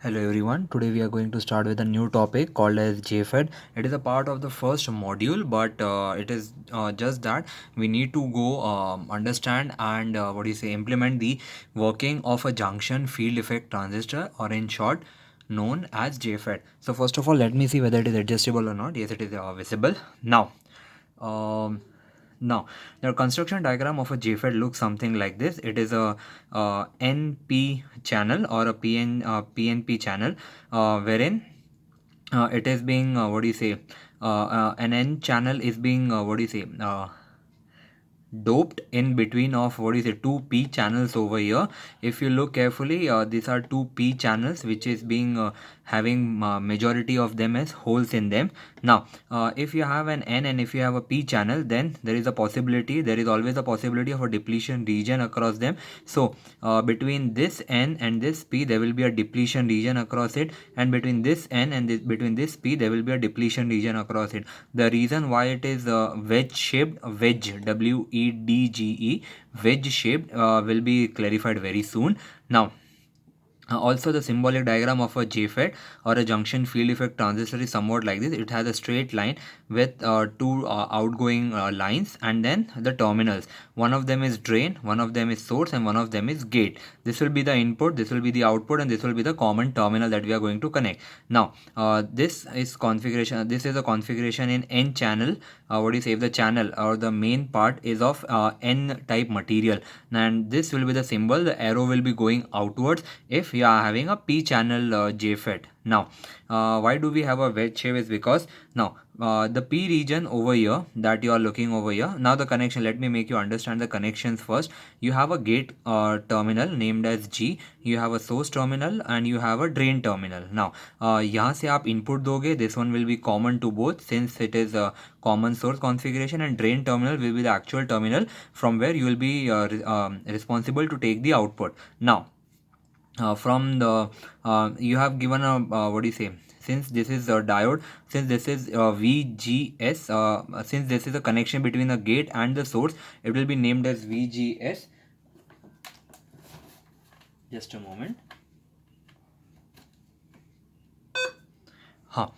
Hello everyone. Today we are going to start with a new topic called as JFED. It is a part of the first module, but it is just that we need to go understand and what do you say implement the working of a junction field effect transistor, or in short, known as JFED. So first of all, let me see whether it is adjustable or not. Yes, it is visible now. Um, Now, the construction diagram of a JFET looks something like this. It is a NP channel or a PNP channel, wherein it is being what do you say? An N channel is being what do you say? Doped in between of what is it, two p channels over here. If you look carefully, these are two p channels which is being having majority of them as holes in them. Now if you have an n and if you have a p channel, then there is always a possibility of a depletion region across them. So between this n and this p there will be a depletion region across it, and between this n and between this p there will be a depletion region across it. The reason why it is wedge shaped, wedge, WEDGE, wedge shaped, will be clarified very soon. Now also, the symbolic diagram of a JFET or a junction field effect transistor is somewhat like this. It has a straight line with two outgoing lines, and then the terminals. One of them is drain, one of them is source, and one of them is gate. This will be the input, this will be the output, and this will be the common terminal that we are going to connect. Now, this is configuration. This is a configuration in N channel. What do you say? If the channel or the main part is of N type material, and this will be the symbol. The arrow will be going outwards if you are having a p channel JFET. Now why do we have a wedge shape is because now the p region over here that you are looking over here. Now the connection, let me make you understand the connections first. You have a gate terminal named as G, you have a source terminal, and you have a drain terminal. Now यहाँ से आप input दोगे, this one will be common to both since it is a common source configuration, and drain terminal will be the actual terminal from where you will be responsible to take the output. Now from the you have given a what do you say, since this is a diode, since this is VGS, since this is a connection between the gate and the source, it will be named as VGS. Just a moment. Huh.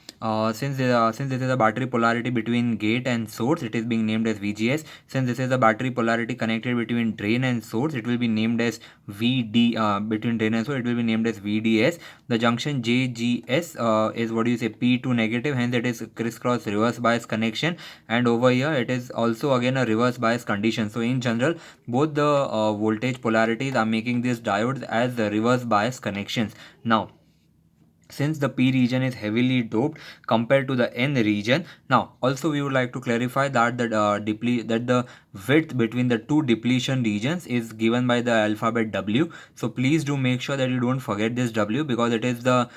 Since this is a battery polarity between gate and source, it is being named as VGS. Since this is a battery polarity connected between drain and source, it will be named as VD. Between drain and source, it will be named as VDS. The junction JGS is what do you say, P2 negative. Hence, it is crisscross reverse bias connection. And over here, it is also again a reverse bias condition. So in general, both the voltage polarities are making these diodes as reverse bias connections. Now, since the p region is heavily doped compared to the n region. Now also we would like to clarify that the width between the two depletion regions is given by the alphabet W. So please do make sure that you don't forget this W, because it is the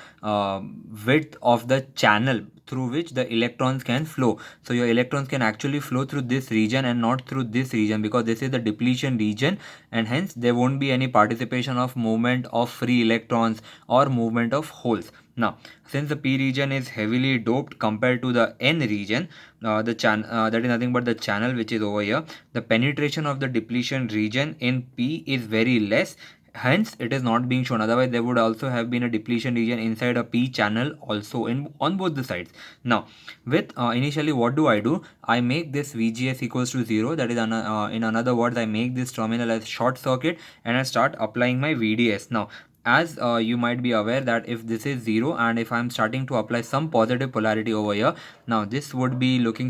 width of the channel through which the electrons can flow. So your electrons can actually flow through this region and not through this region, because this is the depletion region, and hence there won't be any participation of movement of free electrons or movement of holes. Now, since the p region is heavily doped compared to the n region, that is nothing but the channel which is over here, the penetration of the depletion region in p is very less. Hence, it is not being shown. Otherwise, there would also have been a depletion region inside a p channel also in on both the sides. Now, with initially, what do? I make this VGS equals to 0. That is, in another words, I make this terminal as short circuit, and I start applying my VDS. Now, as you might be aware that if this is 0 and if I'm starting to apply some positive polarity over here, now this would be looking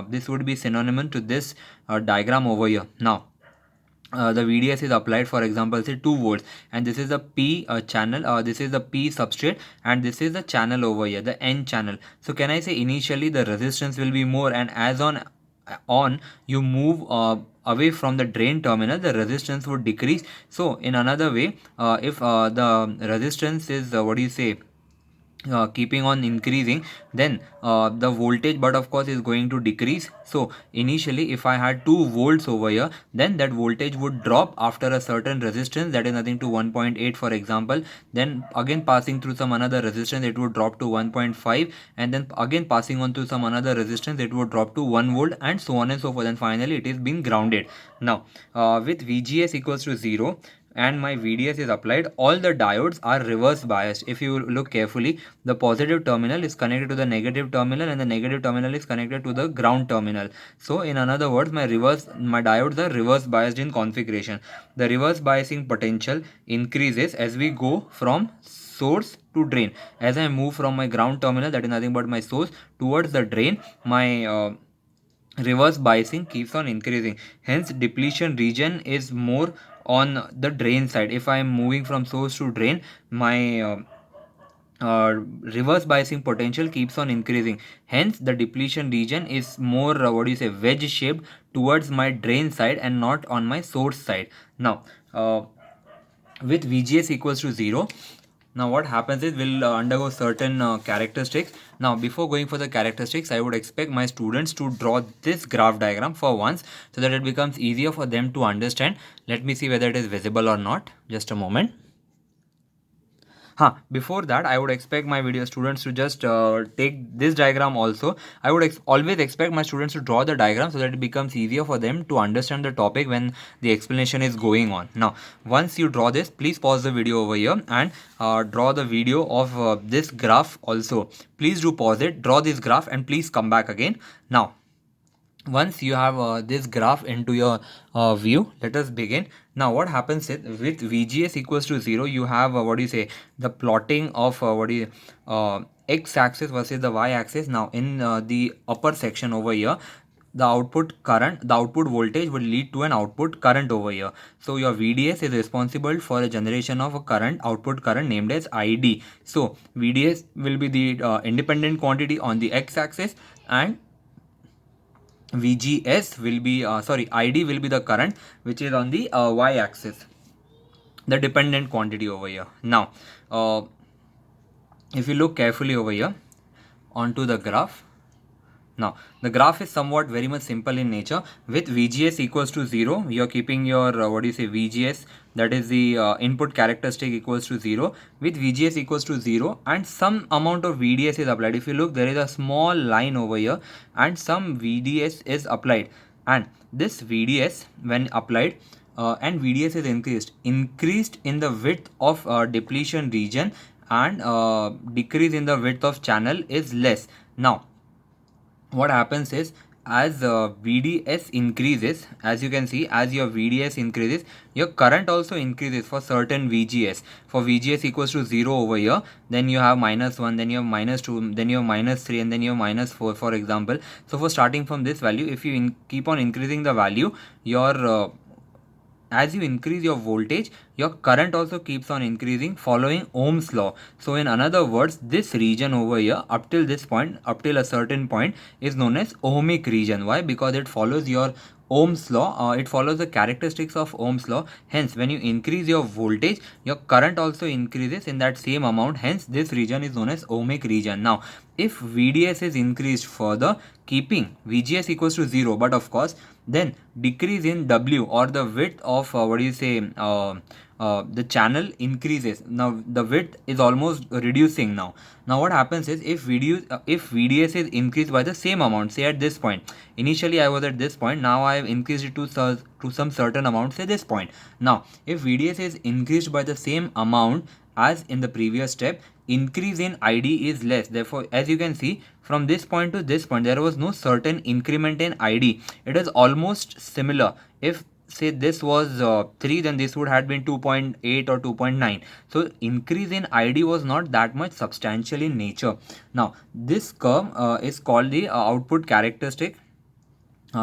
this would be synonymous to this diagram over here. Now the VDS is applied, for example, say 2 volts, and this is the P channel, this is the P substrate, and this is the channel over here, the N channel. So can I say initially the resistance will be more, and as on you move away from the drain terminal, the resistance would decrease. So in another way, if the resistance is what do you say, keeping on increasing, then the voltage but of course is going to decrease. So initially if I had 2 volts over here, then that voltage would drop after a certain resistance, that is nothing to 1.8 for example. Then again passing through some another resistance, it would drop to 1.5, and then again passing on to some another resistance, it would drop to 1 volt, and so on and so forth, and finally it is being grounded. Now with VGS equals to 0, and my VDS is applied, all the diodes are reverse biased. If you look carefully, the positive terminal is connected to the negative terminal and the negative terminal is connected to the ground terminal. So in another words, my diodes are reverse biased in configuration. The reverse biasing potential increases as we go from source to drain. As I move from my ground terminal, that is nothing but my source, towards the drain, my reverse biasing keeps on increasing. Hence depletion region is more on the drain side. If I am moving from source to drain, my reverse biasing potential keeps on increasing. Hence the depletion region is more wedge shaped towards my drain side and not on my source side. Now with VGS equals to 0, now what happens is we'll undergo certain characteristics. Now before going for the characteristics, I would expect my students to draw this graph diagram for once so that it becomes easier for them to understand. Let me see whether it is visible or not. Just a moment. Before that, I would expect my video students to just take this diagram also. I would always expect my students to draw the diagram so that it becomes easier for them to understand the topic when the explanation is going on. Now, once you draw this, please pause the video over here and draw the video of this graph also. Please do pause it, draw this graph and please come back again. Now, once you have this graph into your view, let us begin. Now what happens is with VGS equals to 0, you have the plotting of x-axis versus the y-axis. Now in the upper section over here, the output voltage will lead to an output current over here. So your VDS is responsible for a generation of a output current named as ID. So VDS will be the independent quantity on the x-axis and VGS will be ID will be the current which is on the y-axis, the dependent quantity over here. Now if you look carefully over here onto the graph, now the graph is somewhat very much simple in nature. With VGS equals to 0, you are keeping your VGS, that is the input characteristic, equals to 0. With VGS equals to 0 and some amount of VDS is applied. If you look, there is a small line over here and some VDS is applied, and this VDS when applied and VDS is increased in the width of depletion region and decrease in the width of channel is less. Now what happens is, as VDS increases, as you can see, as your VDS increases, your current also increases for certain VGS. For VGS equals to 0 over here, then you have -1, then you have -2, then you have -3, and then you have -4, for example. So for starting from this value, if you keep on increasing the value, your as you increase your voltage, your current also keeps on increasing following Ohm's law. So in other words, this region over here up till this point, up till a certain point, is known as ohmic region. Why? Because it follows your Ohm's law, it follows the characteristics of Ohm's law. Hence when you increase your voltage, your current also increases in that same amount. Hence this region is known as ohmic region. Now if VDS is increased further, keeping VGS equals to 0, but of course then decrease in W, or the width of the channel increases. Now the width is almost reducing now. Now what happens is, if VDS is increased by the same amount, say at this point, initially I was at this point, now I have increased it to some certain amount, say this point. Now if VDS is increased by the same amount as in the previous step, increase in ID is less. Therefore, as you can see, from this point to this point, there was no certain increment in ID. It is almost similar. If say this was 3, then this would have been 2.8 or 2.9. So increase in ID was not that much substantial in nature. Now this curve is called the output characteristic.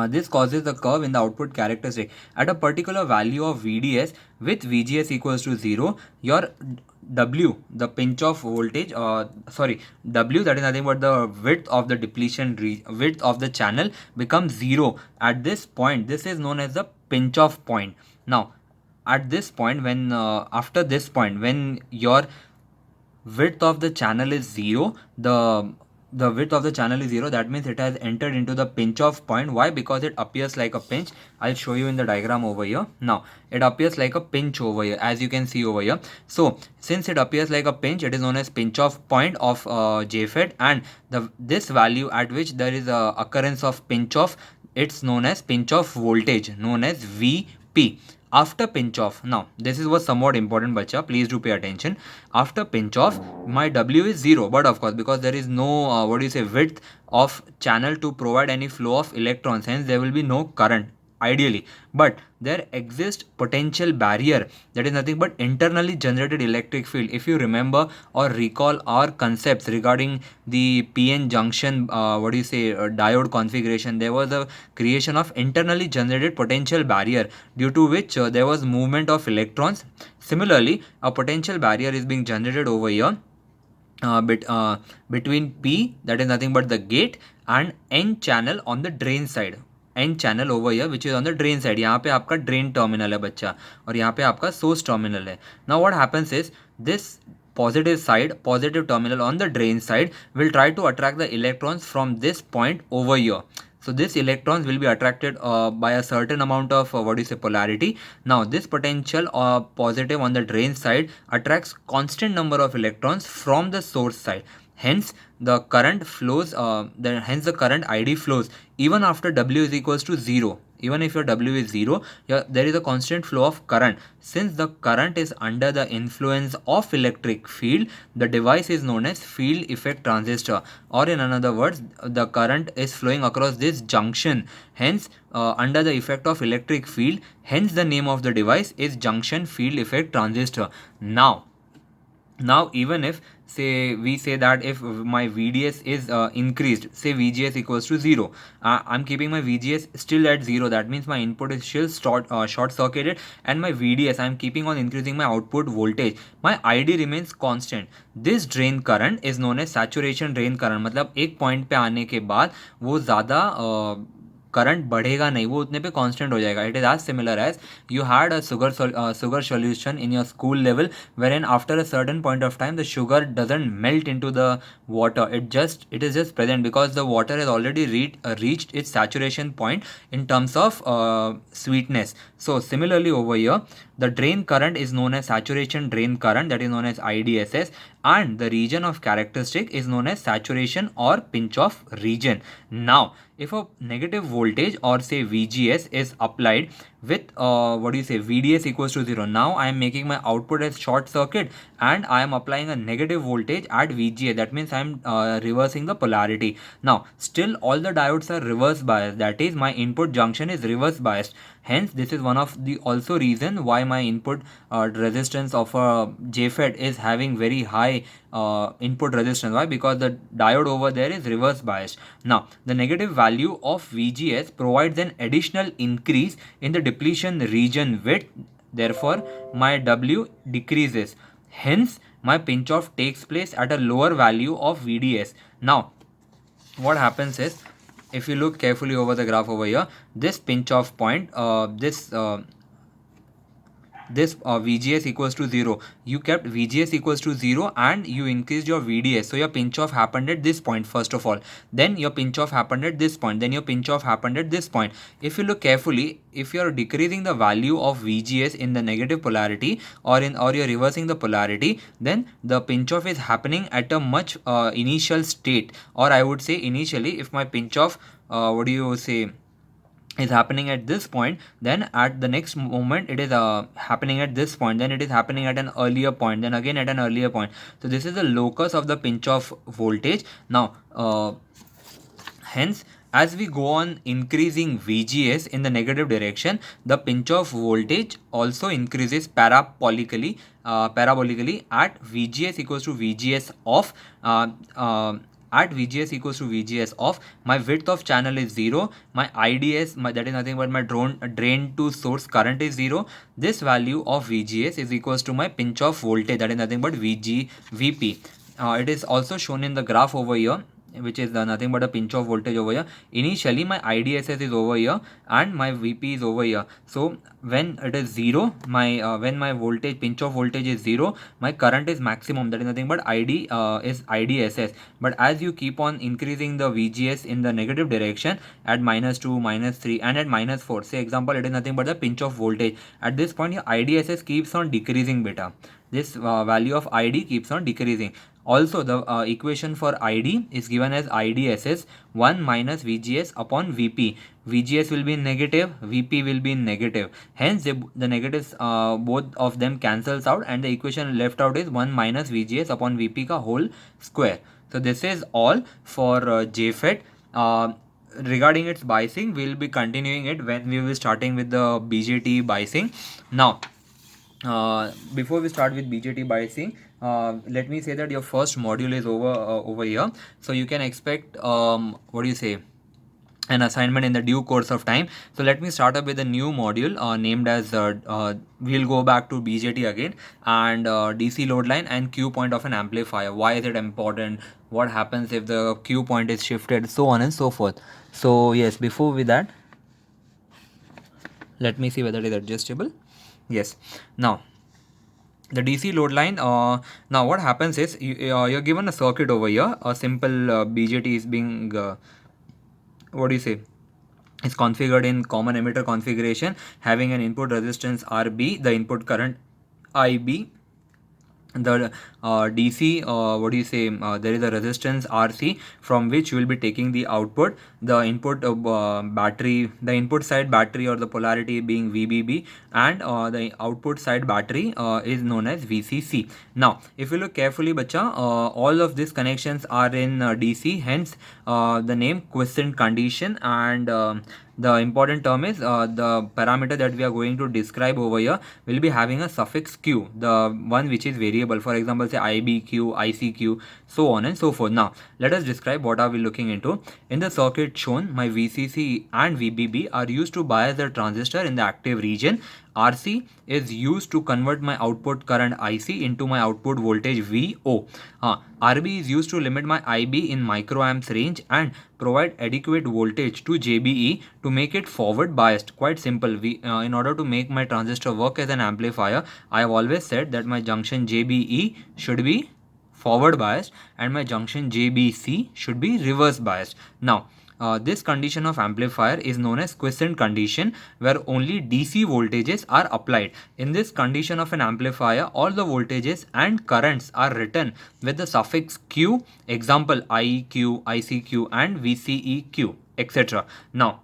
This causes the curve in the output characteristic. At a particular value of VDS with VGS equals to 0, your W, the pinch off voltage, W, that is nothing but the width of the depletion width of the channel, becomes 0 at this point. This is known as the pinch off point. Now at this point, when after this point, when your width of the channel is 0, the width of the channel is 0, that means it has entered into the pinch off point. Why? Because it appears like a pinch. I'll show you in the diagram over here. Now it appears like a pinch over here, as you can see over here. So since it appears like a pinch, it is known as pinch off point of JFET, and this value at which there is a occurrence of pinch off, it's known as pinch off voltage, known as VP. After pinch off, now this is was somewhat important, bacha, please do pay attention. After pinch off, my W is 0, but of course because there is no width of channel to provide any flow of electrons, hence there will be no current ideally, but there exists potential barrier, that is nothing but internally generated electric field. If you remember or recall our concepts regarding the PN junction diode configuration, there was a creation of internally generated potential barrier, due to which there was movement of electrons. Similarly, a potential barrier is being generated over here between P, that is nothing but the gate, and N channel on the drain side. N channel over here which is on the drain side. यहाँ पे आपका drain terminal है बच्चा, और यहाँ पे आपका source terminal है. Now what happens is, this positive terminal on the drain side will try to attract the electrons from this point over here. So this electrons will be attracted by a certain amount of polarity. Now this potential positive on the drain side attracts constant number of electrons from the source side. Hence the current flows, hence the current ID flows even after W is equals to 0. Even if your W is 0, there is a constant flow of current. Since the current is under the influence of electric field, the device is known as field effect transistor, or in other words, the current is flowing across this junction, hence under the effect of electric field, hence the name of the device is junction field effect transistor. Now even if we say that if my VDS is increased, say VGS equals to 0, I'm keeping my VGS still at 0, that means my input is still short circuited, and my VDS I'm keeping on increasing my output voltage, my ID remains constant. This drain current is known as saturation drain current. मतलब एक point पे आने के बाद वो ज़्यादा current बढ़ेगा नहीं, वो उतने पे कांस्टेंट हो जाएगा. It is as similar as you had a sugar solution in your school level, wherein after a certain point of time the sugar doesn't melt into the water, it is just present because the water has already reached its saturation point in terms of sweetness. So similarly over here, the drain current is known as saturation drain current, that is known as IDSS, and the region of characteristic is known as saturation or pinch off region. Now if a negative voltage or say VGS is applied with VDS equals to 0, now I am making my output as short circuit and I am applying a negative voltage at VGA, that means I am reversing the polarity. Now still all the diodes are reverse biased, that is my input junction is reverse biased. Hence this is one of the also reason why my input resistance of a JFET is having very high input resistance. Why? Because the diode over there is reverse biased. Now the negative value of VGS provides an additional increase in the depletion region width, therefore my W decreases, hence my pinch off takes place at a lower value of VDS. Now what happens is, if you look carefully over the graph over here, this pinch off point, this VGS equals to 0, you kept VGS equals to 0 and you increased your VDS. So your pinch off happened at this point first of all, then your pinch off happened at this point, then your pinch off happened at this point. If you look carefully, if you are decreasing the value of VGS in the negative polarity or you're reversing the polarity, then the pinch off is happening at a much initial state, or I would say initially if my pinch off is happening at this point, then at the next moment it is happening at this point, then it is happening at an earlier point, then again at an earlier point. So this is the locus of the pinch off voltage. Now hence as we go on increasing VGS in the negative direction, the pinch off voltage also increases parabolically at VGS equals to VGS off. At VGS equals to VGS off, my width of channel is 0, my IDS, that is nothing but my drain to source current is 0. This value of VGS is equals to my pinch off voltage, that is nothing but VP. It is also shown in the graph over here, which is nothing but a pinch off voltage over here. Initially my IDSS is over here and my VP is over here. So when it is 0, my when my voltage pinch off voltage is 0, my current is maximum, that is nothing but is IDSS. But as you keep on increasing the VGS in the negative direction at -2, -3 and at -4, say example it is nothing but the pinch off voltage, at this point your IDSS keeps on decreasing beta. this value of ID keeps on decreasing. Also, the equation for ID is given as IDSS 1 minus VGS upon VP. VGS will be in negative, VP will be in negative. Hence, the negatives, both of them cancels out, and the equation left out is 1 minus VGS upon VP ka whole square. So this is all for JFET. Regarding its biasing, we'll be continuing it when we will be starting with the BJT biasing. Now, before we start with BJT biasing, let me say that your first module is over here, so you can expect what do you say, an assignment in the due course of time. So let me start up with a new module named as we'll go back to BJT again, and DC load line and Q point of an amplifier. Why is it important? What happens if the Q point is shifted? So on and so forth. So yes, before with that, let me see whether it is adjustable. Yes. Now, the DC load line, now what happens is you're given a circuit over here. A simple BJT is being what do you say, is configured in common emitter configuration, having an input resistance RB, the input current IB, the DC, what do you say, there is a resistance RC from which you will be taking the output, the input battery, the input side battery or the polarity being VBB, and the output side battery is known as VCC. Now, if you look carefully, bacha, all of these connections are in DC, hence the name quiescent condition, and the important term is the parameter that we are going to describe over here will be having a suffix Q, the one which is variable. For example, say IBQ, ICQ, so on and so forth. Now, let us describe what are we looking into. In the circuit shown, my VCC and VBB are used to bias the transistor in the active region. RC is used to convert my output current IC into my output voltage VO. RB is used to limit my IB in microamps range and provide adequate voltage to JBE to make it forward biased. Quite simple. In order to make my transistor work as an amplifier, I have always said that my junction JBE should be forward biased and my junction JBC should be reverse biased. Now, this condition of amplifier is known as quiescent condition, where only DC voltages are applied. In this condition of an amplifier, all the voltages and currents are written with the suffix Q, example IEQ, ICQ and VCEQ, etc. Now,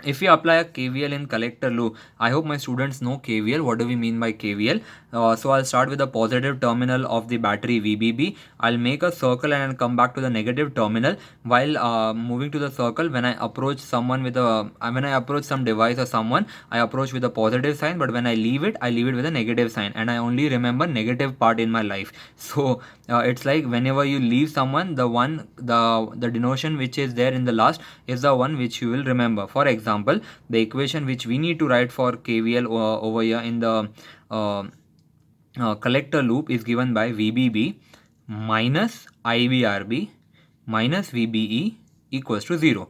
if we apply a KVL in collector loop, I hope my students know KVL. What do we mean by KVL? So I'll start with the positive terminal of the battery VBB. I'll make a circle and I'll come back to the negative terminal. While moving to the circle, when I approach someone with a, when I approach some device or someone, I approach with a positive sign. But when I leave it with a negative sign. And I only remember negative part in my life. So it's like whenever you leave someone, the denotion which is there in the last is the one which you will remember. For example, the equation which we need to write for KVL over here in the collector loop is given by VBB minus IBRB minus VBE equals to 0.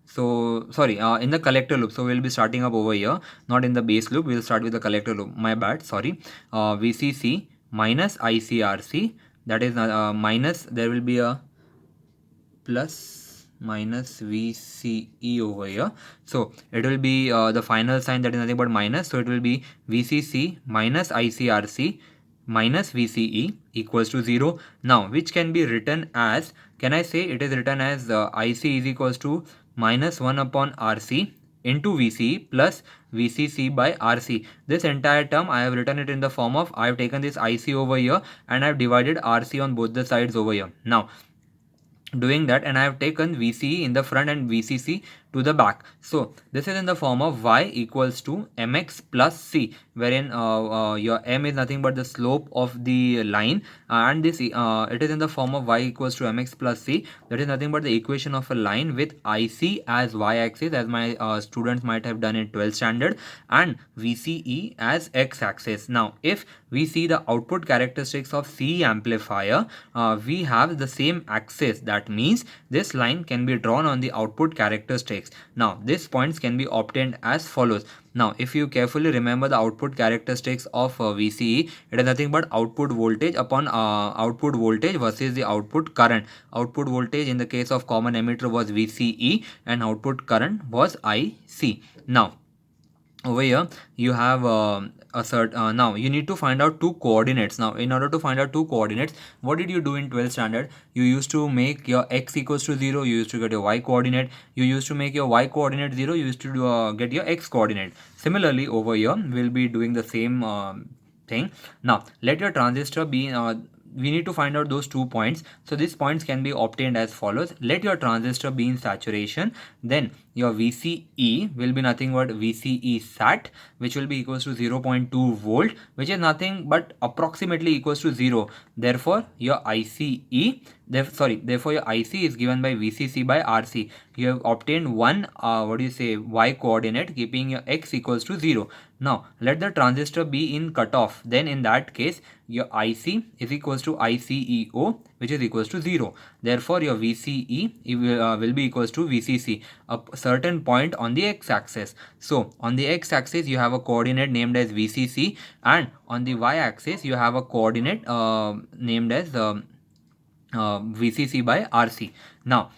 So, sorry, in the collector loop. So, we'll be starting up over here, not in the base loop. We'll start with the collector loop. My bad, sorry. VCC minus ICRC, that is minus, there will be a plus minus VCE over here. So, it will be the final sign, that is nothing but minus. So, it will be VCC minus ICRC minus VCE equals to 0. Now, which can be written as, can I say it is written as IC is equals to minus 1 upon RC into VCE plus VCC by RC. This entire term I have written it in the form of, I have taken this IC over here and I have divided RC on both the sides over here. Now, doing that, and I have taken VCE in the front and VCC to the back. So this is in the form of y equals to mx plus c, wherein your m is nothing but the slope of the line, and this it is in the form of y equals to mx plus c. That is nothing but the equation of a line with IC as y-axis, as my students might have done in 12th standard, and VCE as x-axis. Now, if we see the output characteristics of C amplifier, we have the same axis. That means this line can be drawn on the output characteristics. Now, these points can be obtained as follows. Now, if you carefully remember the output characteristics of VCE, it is nothing but output voltage upon output voltage versus the output current. Output voltage in the case of common emitter was VCE and output current was IC. Now, over here you have now you need to find out two coordinates. Now in order to find out two coordinates, what did you do in 12th standard? You used to make your x equals to 0, you used to get your y coordinate. You used to make your y coordinate 0, you used to get your x coordinate. Similarly over here we'll be doing the same thing. Now let your transistor be we need to find out those 2 points. So these points can be obtained as follows. Let your transistor be in saturation, then your VCE will be nothing but VCE sat, which will be equals to 0.2 volt, which is nothing but approximately equals to 0. Therefore your therefore your IC is given by VCC by RC. You have obtained one y coordinate, keeping your x equals to 0. Now let the transistor be in cutoff, then in that case your IC is equals to ICEO, which is equals to 0. Therefore your VCE will be equals to VCC, a certain point on the x-axis. So on the x-axis you have a coordinate named as VCC, and on the y-axis you have a coordinate named as VCC by RC. Now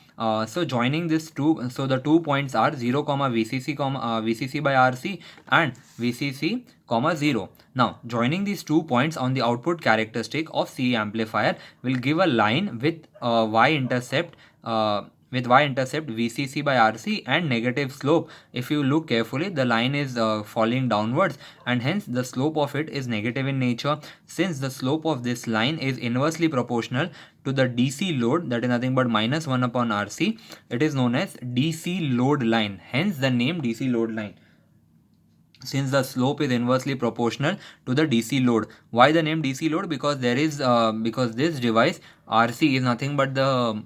so joining this two, so the 2 points are 0 comma VCC comma VCC by RC and VCC comma 0. Now joining these 2 points on the output characteristic of CE amplifier will give a line with y-intercept VCC by RC and negative slope. If you look carefully, the line is falling downwards, and hence the slope of it is negative in nature. Since the slope of this line is inversely proportional to the DC load, that is nothing but minus 1 upon RC, it is known as DC load line, hence the name DC load line, since the slope is inversely proportional to the DC load. Why the name DC load? Because there is because this device RC is nothing but the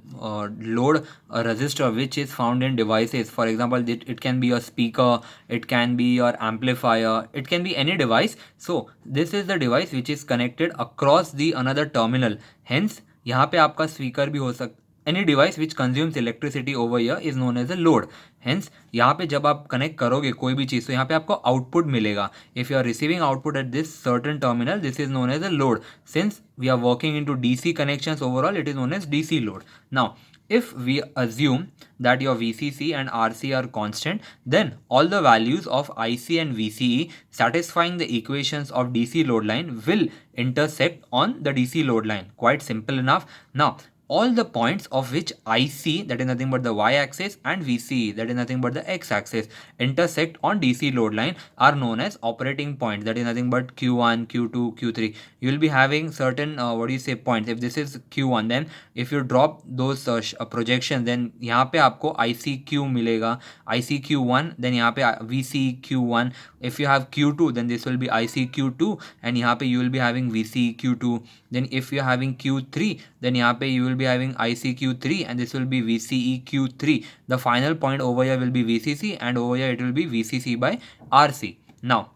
load resistor which is found in devices. For example, it can be a speaker, it can be your amplifier, it can be any device. So this is the device which is connected across the another terminal. Hence यहाँ पे आपका speaker भी हो सकता, any device which consumes electricity over here is known as a load. Hence यहाँ पे जब आप कनेक्ट करोगे कोई भी चीज़, तो यहाँ पे आपको आउटपुट मिलेगा. If you are receiving output at this certain terminal, this is known as a load. Since we are working into DC connections overall, it is known as DC load. Now if we assume that your VCC and RC are constant, then all the values of IC and VCE satisfying the equations of DC load line will intersect on the DC load line. Quite simple enough. Now all the points of which IC, that is nothing but the y-axis, and VCE, that is nothing but the x-axis, intersect on DC load line are known as operating points, that is nothing but Q1, Q2, Q3. You will be having certain points. If this is Q1, then if you drop those projections, then यहाँ पे आपको ICQ मिलेगा, ICQ1, then यहाँ पे VCQ1. If you have Q2, then this will be ICQ2, and यहाँ पे you will be having VCQ2. Then if you are having Q3, then यहाँ पे you will be having ICQ3, and this will be VCEQ3. The final point over here will be VCC, and over here it will be VCC by RC. Now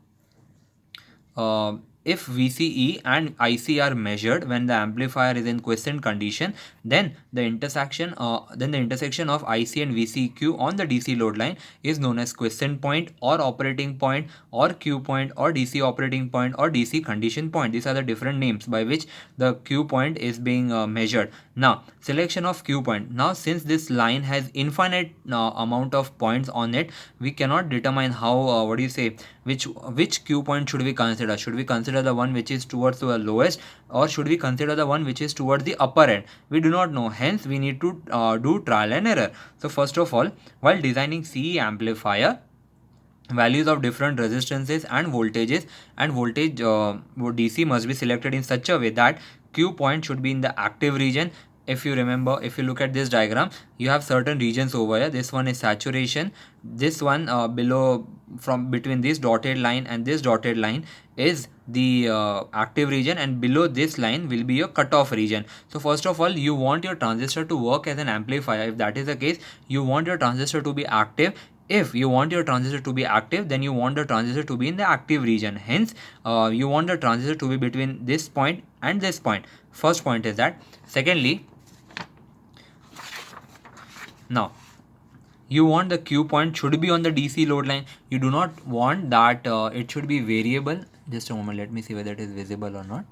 if VCE and IC are measured when the amplifier is in quiescent condition, then the intersection of IC and VCQ on the DC load line is known as quiescent point or operating point or Q point or DC operating point or DC condition point. These are the different names by which the Q point is being measured. Now selection of Q point. Now since this line has infinite amount of points on it, we cannot determine how which Q point should we consider. Should we consider the one which is towards the lowest, or should we consider the one which is towards the upper end? We do not know, hence we need to do trial and error. So first of all, while designing CE amplifier, values of different resistances and voltages and voltage DC must be selected in such a way that Q point should be in the active region. If you remember, if you look at this diagram, you have certain regions over here. This one is saturation, this one below, from between this dotted line and this dotted line is the active region, and below this line will be your cutoff region. So first of all, you want your transistor to work as an amplifier. If that is the case, you want your transistor to be active. If you want your transistor to be active, then you want the transistor to be in the active region. Hence you want the transistor to be between this point and this point. First point is that. Secondly, now you want the Q point should be on the DC load line. You do not want that it should be variable. Just a moment, let me see whether it is visible or not.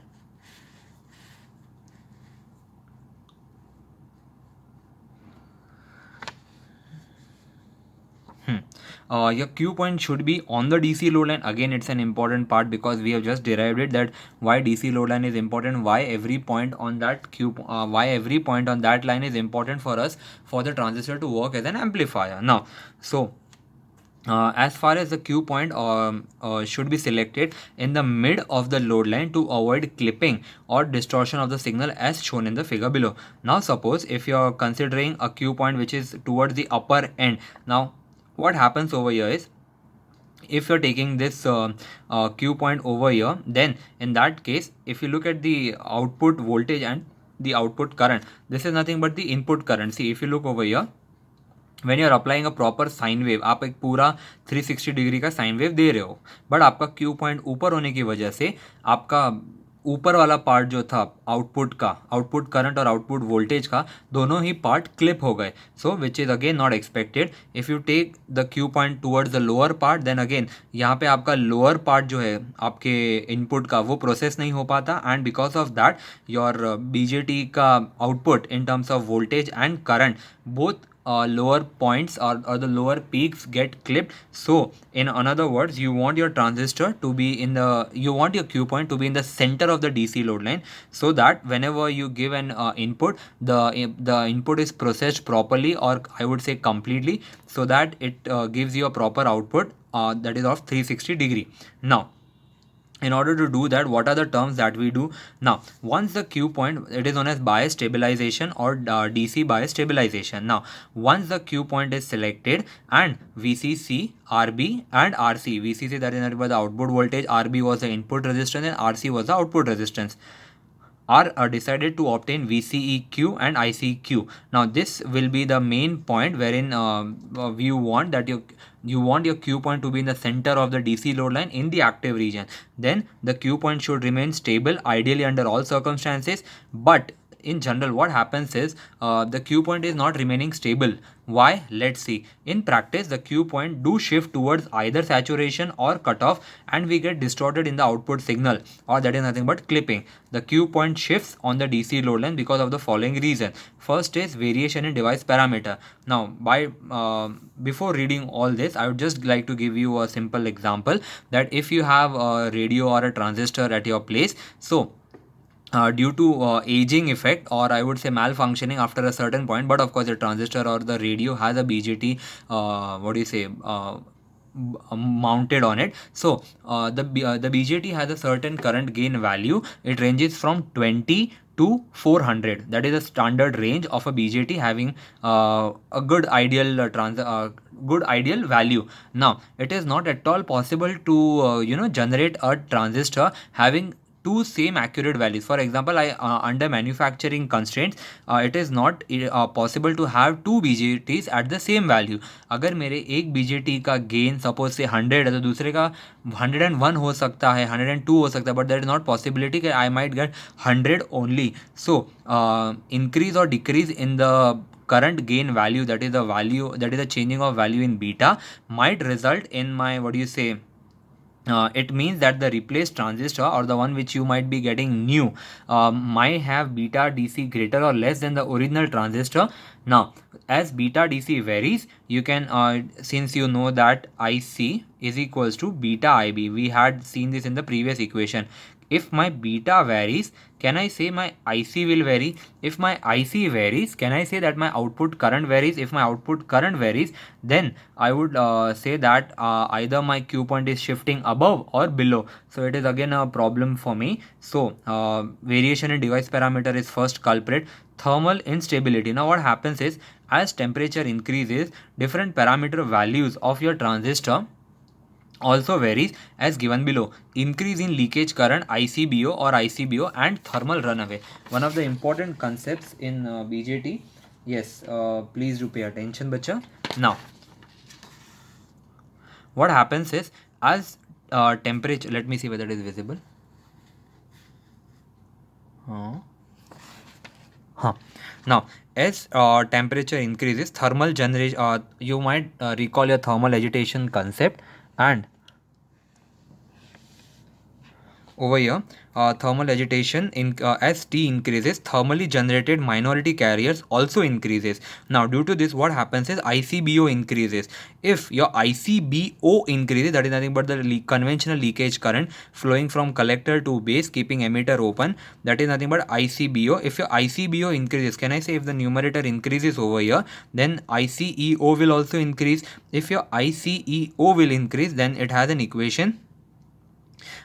your Q point should be on the DC load line. Again, it's an important part because we have just derived it, that why DC load line is important, why every point on that why every point on that line is important for us for the transistor to work as an amplifier. Now, so as far as the Q point should be selected in the mid of the load line to avoid clipping or distortion of the signal as shown in the figure below. Now suppose if you are considering a Q point which is towards the upper end, now what happens over here is, if you're taking this Q point over here, then in that case, if you look at the output voltage and the output current, this is nothing but the input current. See, if you look over here, when you're applying a proper sine wave, आप एक पूरा 360 degree का sine wave दे रहे हो, but आपका Q point ऊपर होने की वजह से आपका ऊपर वाला पार्ट जो था आउटपुट का, आउटपुट करंट और आउटपुट वोल्टेज का, दोनों ही पार्ट क्लिप हो गए. So which is again not expected. If you take the Q point towards the lower part, then again यहाँ पे आपका लोअर पार्ट जो है आपके इनपुट का, वो प्रोसेस नहीं हो पाता, and because of that your BJT का output in terms of voltage and current, both lower points or the lower peaks get clipped. So in another words, you want your transistor to be in the, you want your Q point to be in the center of the DC load line, so that whenever you give an input, the input is processed properly, or I would say completely, so that it gives you a proper output that is of 360 degree. Now, in order to do that, what are the terms that we do? Now, once the Q point, it is known as bias stabilization or DC bias stabilization. Now, once the Q point is selected and VCC, RB and RC, VCC, that is nothing but the output voltage, RB was the input resistance, and RC was the output resistance, are decided to obtain VCEQ and ICQ. Now this will be the main point wherein you want that you want your Q point to be in the center of the DC load line in the active region. Then the Q point should remain stable ideally under all circumstances, but in general what happens is the Q point is not remaining stable. Why? Let's see. In practice, the Q point do shift towards either saturation or cutoff, and we get distorted in the output signal, or that is nothing but clipping. The Q point shifts on the DC load line because of the following reason. First is variation in device parameter. Now, before reading all this, I would just like to give you a simple example, that if you have a radio or a transistor at your place, so due to aging effect, or I would say malfunctioning after a certain point, but of course the transistor or the radio has a BJT mounted on it. So the BJT has a certain current gain value. It ranges from 20 to 400. That is a standard range of a BJT having a good ideal good ideal value. Now, it is not at all possible to generate a transistor having two same accurate values. For example, under manufacturing constraints, it is not possible to have two BJTs at the same value. अगर मेरे एक BJT का gain suppose से 100 है, तो दूसरे का 101 हो सकता है, 102 हो सकता है, but there is not possibility that I might get 100 only. So increase or decrease in the current gain value, that is the changing of value in beta, might result in my it means that the replaced transistor, or the one which you might be getting new, might have beta DC greater or less than the original transistor. Now, as beta DC varies, you can since you know that IC is equals to beta IB, we had seen this in the previous equation. If my beta varies, can I say my IC will vary? If my IC varies, can I say that my output current varies? If my output current varies, then I would say that either my Q point is shifting above or below. So it is again a problem for me. So variation in device parameter is first culprit. Thermal instability. Now what happens is, as temperature increases, different parameter values of your transistor also varies as given below. Increase in leakage current, ICBO or ICBO, and thermal runaway. One of the important concepts in BJT. Yes, please do pay attention, bacha. Now, what happens is, as temperature, let me see whether it is visible. Now, as temperature increases, thermal generation, you might recall your thermal agitation concept, and over here, thermal agitation as T increases, thermally generated minority carriers also increases. Now due to this, what happens is ICBO increases. If your ICBO increases, that is nothing but the conventional leakage current flowing from collector to base keeping emitter open, that is nothing but ICBO. If your ICBO increases, can I say if the numerator increases over here, then ICEO will also increase. If your ICEO will increase, then it has an equation.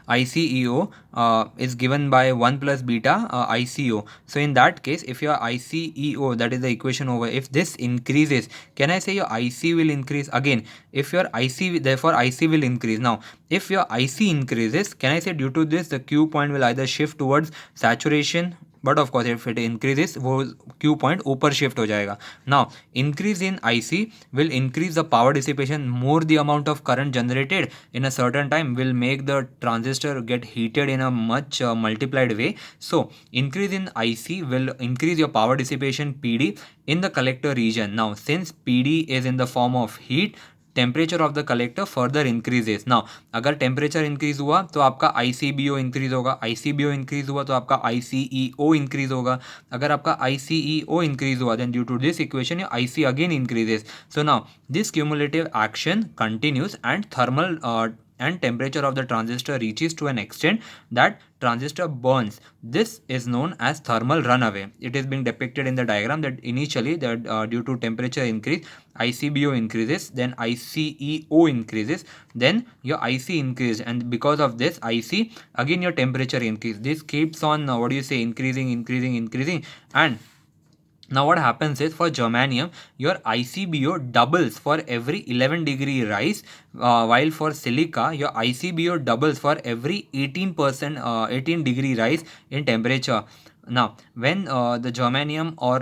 ICEO is given by 1 plus beta ICO. So in that case, if your ICEO, that is the equation over, if this increases, can I say your IC will increase again? If your IC, therefore IC will increase. Now, if your IC increases, can I say due to this, the Q point will either shift towards saturation, but of course if it increases वो Q point ऊपर shift हो जाएगा. Now increase in IC will increase the power dissipation. More the amount of current generated in a certain time will make the transistor get heated in a much multiplied way. So increase in IC will increase your power dissipation PD in the collector region. Now since PD is in the form of heat, temperature of the collector further increases. Now अगर temperature increase हुआ तो आपका ICBO increase होगा, ICBO increase हुआ तो आपका ICEO increase होगा. अगर आपका ICEO इंक्रीज हुआ, then due to this equation IC again increases. So now this cumulative action continues and thermal and temperature of the transistor reaches to an extent that transistor burns. This is known as thermal runaway. It is being depicted in the diagram that initially that due to temperature increase, ICBO increases, then ICEO increases, then your IC increases, and because of this IC again your temperature increase. This keeps on increasing, and now what happens is for germanium your ICBO doubles for every 11 degree rise, while for silica your ICBO doubles for every 18 degree rise in temperature. Now when the germanium or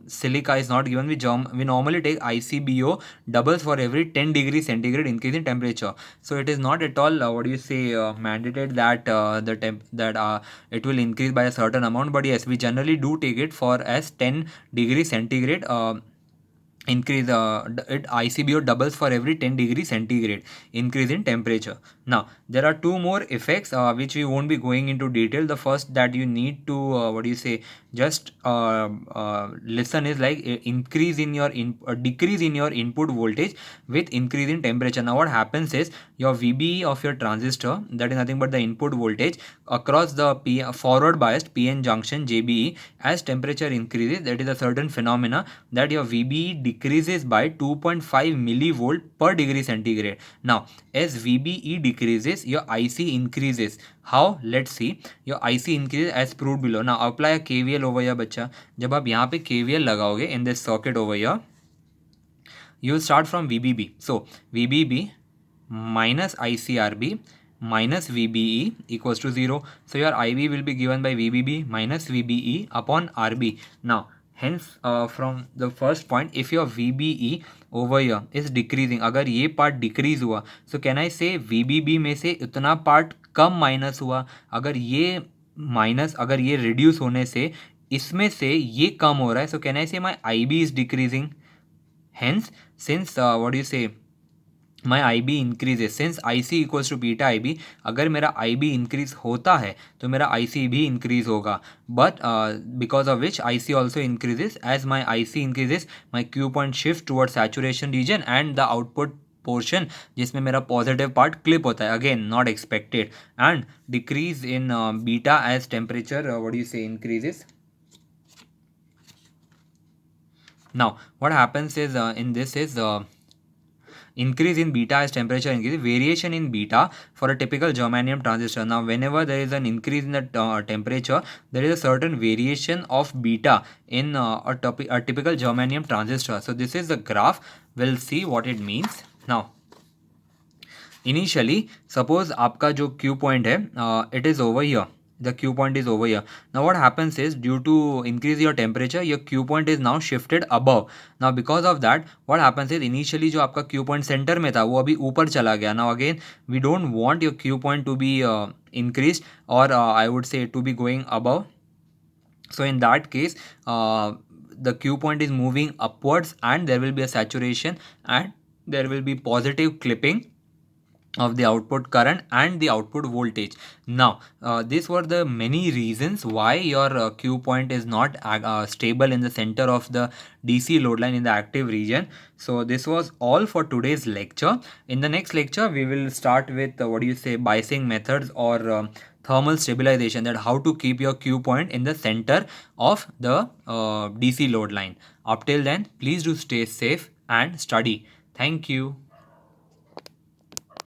silica is not given, we normally take ICBO doubles for every 10 degree centigrade increase in temperature. So it is not at all mandated that it will increase by a certain amount, but yes, we generally do take it for as 10 degree centigrade increase. ICBO doubles for every 10 degree centigrade increase in temperature. Now there are two more effects which we won't be going into detail. The first that you need to just listen is like increase in your decrease in your input voltage with increase in temperature. Now what happens is your VBE of your transistor, that is nothing but the input voltage across the forward biased PN junction JBE, as temperature increases, that is a certain phenomena that your VBE decreases by 2.5 millivolt per degree centigrade. Now as VBE decreases, your IC increases. How? Let's see. Your IC increases as proved below. Now apply a KVL over here बच्चा. जब आप यहाँ पे KVL लगाओगे in this circuit over here, you will start from VBB. So VBB minus ICRB minus VBE equals to 0. So your IB will be given by VBB minus VBE upon RB. Now hence from the first point, if your VBE over here is decreasing, अगर ये part decrease हुआ, so can I say VBB में से इतना part कम minus हुआ, अगर ये reduce होने से इसमें से ये कम हो रहा है, so can I say my IB is decreasing. Hence since my IB increases, since IC equals to beta IB, अगर मेरा IB increase होता है तो मेरा IC भी increase होगा. But because of which IC also increases, as my IC increases, my Q point shifts towards saturation region and the output portion जिसमें मेरा positive part clip होता है, again not expected, and decrease in beta as temperature increases. Now what happens is in this is increase in beta as temperature increases, variation in beta for a typical germanium transistor. Now whenever there is an increase in the temperature, there is a certain variation of beta in a typical germanium transistor. So this is the graph. We'll see what it means. Now initially suppose आपका जो Q point है it is over here. The Q point is over here. Now what happens is due to increase your temperature, your Q point is now shifted above. Now because of that what happens is initially जो आपका Q point center में था वो अभी ऊपर चला गया. Now again we don't want your Q point to be increased or I would say to be going above. So in that case the Q point is moving upwards and there will be a saturation and there will be positive clipping of the output current and the output voltage. Now, these were the many reasons why your Q point is not stable in the center of the DC load line in the active region. So this was all for today's lecture. In the next lecture, we will start with biasing methods or thermal stabilization, that how to keep your Q point in the center of the DC load line. Up till then, please do stay safe and study. Thank you.